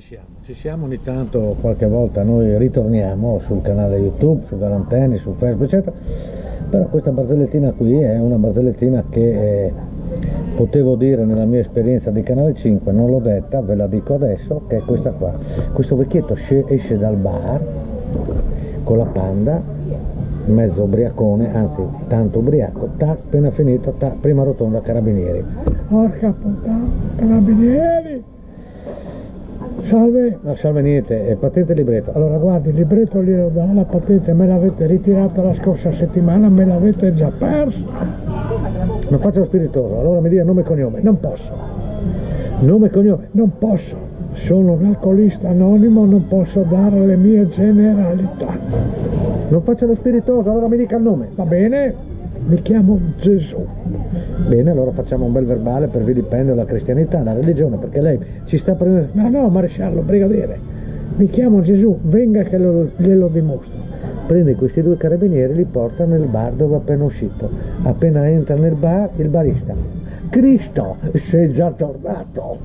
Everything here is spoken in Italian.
Ci siamo ogni tanto, qualche volta noi ritorniamo sul canale YouTube, su Galantelli, su Facebook, eccetera, però questa barzellettina qui è una barzellettina che potevo dire nella mia esperienza di Canale 5, non l'ho detta, ve la dico adesso, che è questa qua. Questo vecchietto esce dal bar con la Panda, mezzo ubriacone, anzi tanto ubriaco, appena finito, prima rotonda carabinieri. Porca puttana, carabinieri! Salve! No, salve niente, patente e libretto. Allora guardi, il libretto glielo do, la patente me l'avete ritirata la scorsa settimana, me l'avete già persa. Non faccio lo spiritoso, allora mi dia nome e cognome. Non posso. Nome e cognome? Non posso. Sono un alcolista anonimo, non posso dare le mie generalità. Non faccio lo spiritoso, allora mi dica il nome. Va bene, mi chiamo Gesù. Bene, allora facciamo un bel verbale per vilipendere la cristianità, la religione, perché lei ci sta prendendo... No, maresciallo, brigadiere. Mi chiamo Gesù, venga che glielo dimostro. Prende questi due carabinieri e li porta nel bar dove è appena uscito. Appena entra nel bar, il barista: Cristo, sei già tornato!